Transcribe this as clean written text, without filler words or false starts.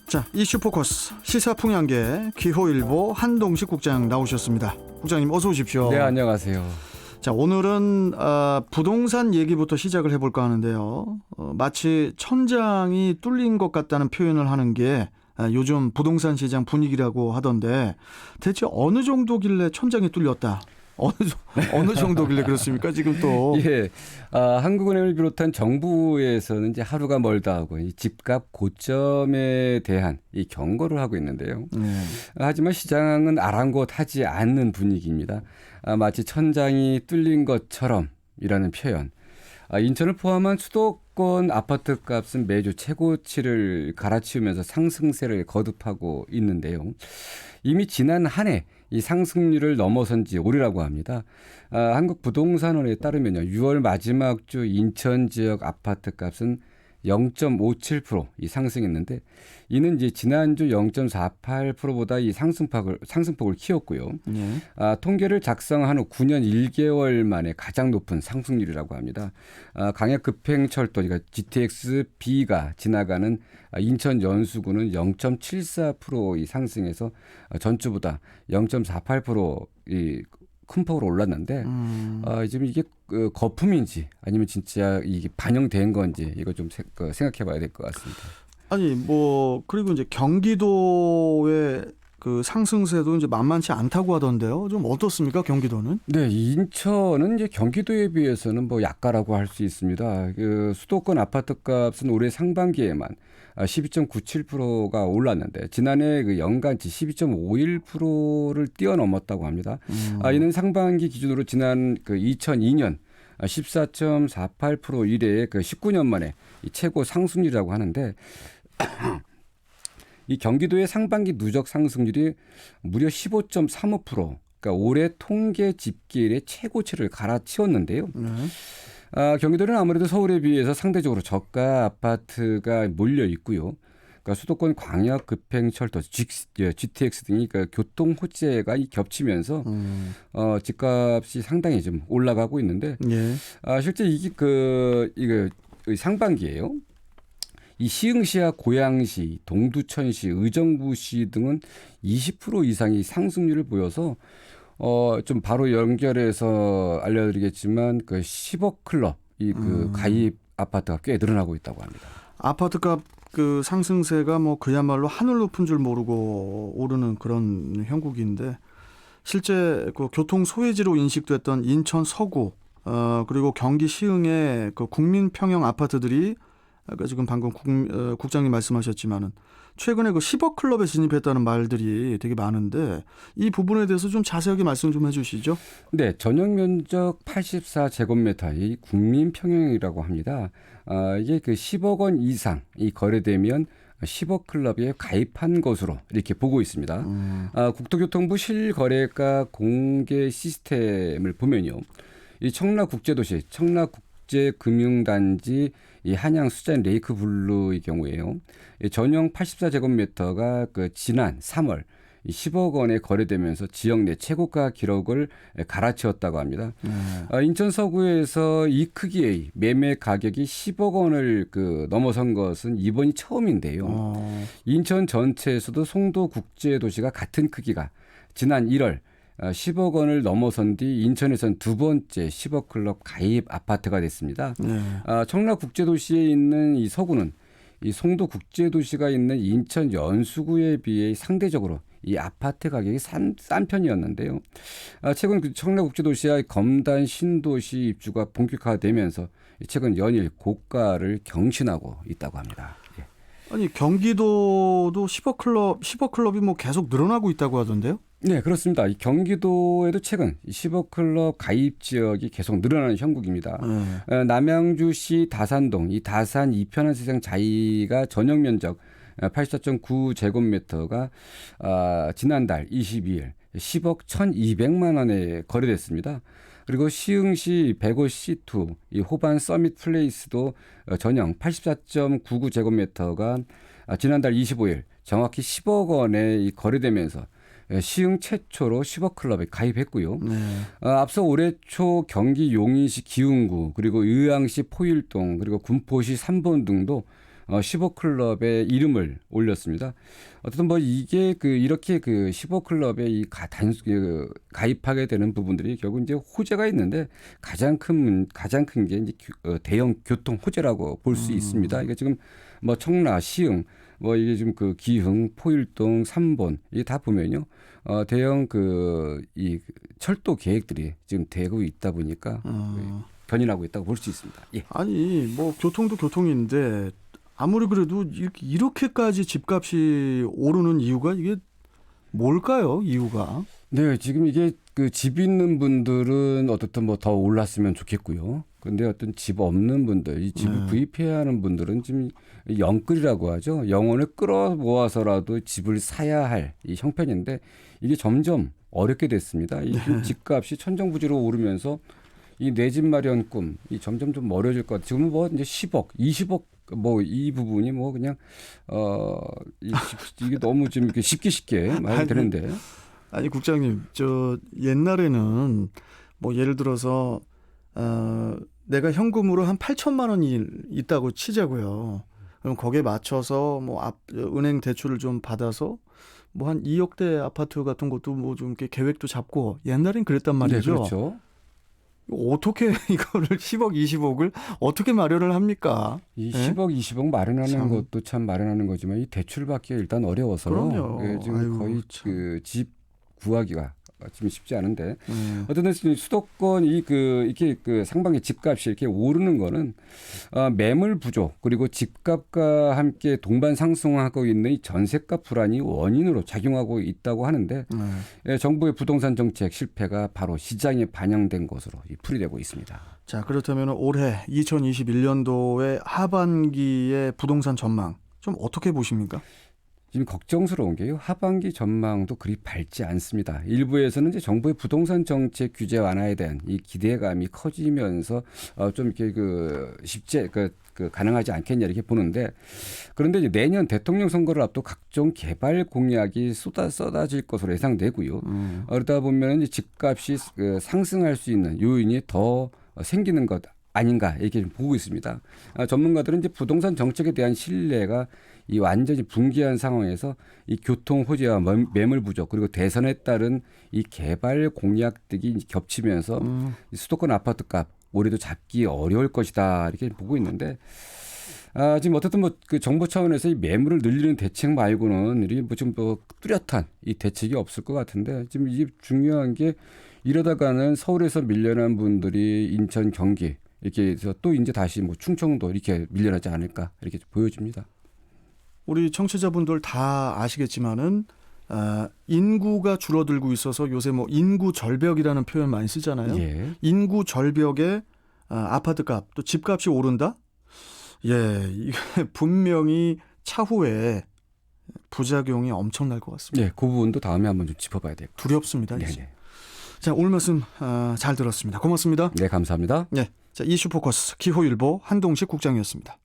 자, 이슈 포커스 시사풍향계 기호일보 한동식 국장 나오셨습니다. 국장님 어서 오십시오. 네, 안녕하세요. 자, 오늘은 부동산 얘기부터 시작을 해볼까 하는데요. 마치 천장이 뚫린 것 같다는 표현을 하는 게 요즘 부동산 시장 분위기라고 하던데 대체 어느 정도길래 천장이 뚫렸다? 어느 정도길래 그렇습니까? 지금 또. 예, 한국은행을 비롯한 정부에서는 이제 하루가 멀다 하고 이 집값 고점에 대한 이 경고를 하고 있는데요. 하지만 시장은 아랑곳하지 않는 분위기입니다. 마치 천장이 뚫린 것처럼이라는 표현. 인천을 포함한 수도권 아파트 값은 매주 최고치를 갈아치우면서 상승세를 거듭하고 있는데요. 이미 지난 한 해 이 상승률을 넘어선 지 오래라고 합니다. 한국부동산원에 따르면요, 6월 마지막 주 인천 지역 아파트 값은 0.57% 이 상승했는데, 이는 이제 지난주 0.48%보다 이 상승폭을 키웠고요. 통계를 작성한 후 9년 1개월 만에 가장 높은 상승률이라고 합니다. 강역급행철도 그러니까 GTX-B가 지나가는 인천 연수구는 0.74% 이 상승해서 전주보다 0.48% 큰 폭으로 올랐는데 지금 이게 거품인지 아니면 진짜 이게 반영된 건지 이거 좀 생각해봐야 될 것 같습니다. 아니 그리고 이제 경기도의 그 상승세도 이제 만만치 않다고 하던데요. 좀 어떻습니까, 경기도는? 네, 인천은 이제 경기도에 비해서는 약가라고 할 수 있습니다. 그 수도권 아파트 값은 올해 상반기에만 12.97%가 올랐는데 지난해 그 연간치 12.51%를 뛰어넘었다고 합니다. 이는 상반기 기준으로 지난 그 2002년 14.48% 이래의 그 19년 만에 이 최고 상승률이라고 하는데 이 경기도의 상반기 누적 상승률이 무려 15.35%, 그러니까 올해 통계 집계일의 최고치를 갈아치웠는데요. 경기도는 아무래도 서울에 비해서 상대적으로 저가 아파트가 몰려 있고요. 그러니까 수도권 광역 급행철도 GTX 등이 그러니까 교통 호재가 겹치면서 집값이 상당히 좀 올라가고 있는데 실제 이게 이거 상반기예요. 이 시흥시와 고양시, 동두천시, 의정부시 등은 20% 이상의 상승률을 보여서 좀 바로 연결해서 알려드리겠지만 그 10억 클럽 그 가입 아파트가 꽤 늘어나고 있다고 합니다. 아파트값 그 상승세가 그야말로 하늘 높은 줄 모르고 오르는 그런 형국인데 실제 그 교통 소외지로 인식됐던 인천 서구 그리고 경기 시흥의 그 국민평형 아파트들이 아까 지금 방금 국장님 말씀하셨지만은 최근에 그 10억 클럽에 진입했다는 말들이 되게 많은데 이 부분에 대해서 좀 자세하게 말씀 좀 해주시죠. 네, 전용 면적 84제곱미터의 국민평형이라고 합니다. 이게 그 10억 원 이상이 거래되면 10억 클럽에 가입한 것으로 이렇게 보고 있습니다. 국토교통부 실거래가 공개 시스템을 보면요, 이 청라국제도시, 청라국제금융단지 이 한양 수자인 레이크블루의 경우에요. 전용 84제곱미터가 그 지난 3월 10억 원에 거래되면서 지역 내 최고가 기록을 갈아치웠다고 합니다. 인천 서구에서 이 크기의 매매 가격이 10억 원을 넘어선 것은 이번이 처음인데요. 인천 전체에서도 송도국제도시가 같은 크기가 지난 1월 10억 원을 넘어선 뒤 인천에선 두 번째 10억 클럽 가입 아파트가 됐습니다. 청라국제도시에 있는 이 서구는 이 송도국제도시가 있는 인천 연수구에 비해 상대적으로 이 아파트 가격이 싼 편이었는데요. 최근 청라국제도시와 검단 신도시 입주가 본격화되면서 최근 연일 고가를 경신하고 있다고 합니다. 아니 경기도도 10억 클럽이 계속 늘어나고 있다고 하던데요? 네, 그렇습니다. 이 경기도에도 최근 10억 클럽 가입 지역이 계속 늘어나는 형국입니다. 남양주시 다산동, 이 다산 이편한 세상 자이가 전용 면적 84.9제곱미터가 지난달 22일 10억 1,200만 원에 거래됐습니다. 그리고 시흥시 105C2 이 호반 서밋 플레이스도 전용 84.99제곱미터가 지난달 25일 정확히 10억 원에 거래되면서 시흥 최초로 10억 클럽에 가입했고요. 앞서 올해 초 경기 용인시 기흥구 그리고 의왕시 포일동 그리고 군포시 삼본 등도 15 클럽의 이름을 올렸습니다. 어쨌든 뭐 이게 이렇게 15 클럽에 가입하게 되는 부분들이 결국 이제 호재가 있는데 가장 큰 게 이제 대형 교통 호재라고 볼 수 있습니다. 이게 지금 뭐 청라, 시흥, 뭐 이게 지금 기흥, 포일동, 삼본 이게 다 보면요. 대형 이 철도 계획들이 지금 되고 있다 보니까 견인하고 있다고 볼 수 있습니다. 예. 아니 뭐 교통도 교통인데 아무리 그래도 이렇게까지 집값이 오르는 이유가 이게 뭘까요? 이유가? 네, 지금 이게 집 있는 분들은 어떻든 뭐 더 올랐으면 좋겠고요. 근데 어떤 집 없는 분들, 이 집을 구입해야 하는 분들은 지금 영끌이라고 하죠. 영혼을 끌어 모아서라도 집을 사야 할 이 형편인데 이게 점점 어렵게 됐습니다. 이 집값이 천정부지로 오르면서 이 내 집 마련 꿈, 이 점점 좀 어려질 것 같아요. 지금은 뭐 이제 10억, 20억 뭐 이 부분이 뭐 그냥 이게 너무 좀 이렇게 쉽게 말이 되는데. 아니 국장님, 저 옛날에는 뭐 예를 들어서 내가 현금으로 한 8천만 원이 있다고 치자고요. 그럼 거기에 맞춰서 뭐 은행 대출을 좀 받아서 뭐 한 2억대 아파트 같은 것도 뭐 좀 이렇게 계획도 잡고 옛날엔 그랬단 말이죠. 네, 그렇죠. 어떻게 이거를 10억, 20억을 어떻게 마련을 합니까? 이 네? 10억, 20억 마련하는 것도 참 마련하는 거지만 이 대출 받기가 일단 어려워서 그럼요. 지금 아이고, 거의 참. 집 구하기가 지금 쉽지 않은데 어쨌든 수도권 이렇게 상반기 집값이 이렇게 오르는 거는 매물 부족 그리고 집값과 함께 동반 상승하고 있는 이 전세값 불안이 원인으로 작용하고 있다고 하는데 정부의 부동산 정책 실패가 바로 시장에 반영된 것으로 풀이되고 있습니다. 자, 그렇다면 올해 2021년도의 하반기의 부동산 전망 좀 어떻게 보십니까? 지금 걱정스러운 게요. 하반기 전망도 그리 밝지 않습니다. 일부에서는 이제 정부의 부동산 정책 규제 완화에 대한 이 기대감이 커지면서 좀 이렇게 쉽지 가능하지 않겠냐 이렇게 보는데 그런데 이제 내년 대통령 선거를 앞두고 각종 개발 공약이 쏟아질 것으로 예상되고요. 그러다 보면 이제 집값이 상승할 수 있는 요인이 더 생기는 것 아닌가 이렇게 좀 보고 있습니다. 전문가들은 이제 부동산 정책에 대한 신뢰가 이 완전히 붕괴한 상황에서 이 교통 호재와 매물 부족 그리고 대선에 따른 이 개발 공약들이 겹치면서 수도권 아파트값 올해도 잡기 어려울 것이다 이렇게 보고 있는데 지금 어쨌든 뭐 정부 차원에서 이 매물을 늘리는 대책 말고는 좀 뚜렷한 이 대책이 없을 것 같은데 지금 이게 중요한 게 이러다가는 서울에서 밀려난 분들이 인천, 경기 이렇게 해서 또 이제 다시 뭐 충청도 이렇게 밀려나지 않을까 이렇게 보여집니다. 우리 청취자분들 다 아시겠지만은 인구가 줄어들고 있어서 요새 뭐 인구 절벽이라는 표현 많이 쓰잖아요. 예. 인구 절벽에 아파트값 또 집값이 오른다? 예, 이게 분명히 차후에 부작용이 엄청날 것 같습니다. 네, 그 부분도 다음에 한번 좀 짚어봐야 돼요. 두렵습니다. 이제. 네네. 자, 오늘 말씀 잘 들었습니다. 고맙습니다. 네, 감사합니다. 네, 자 이슈 포커스 기호일보 한동식 국장이었습니다.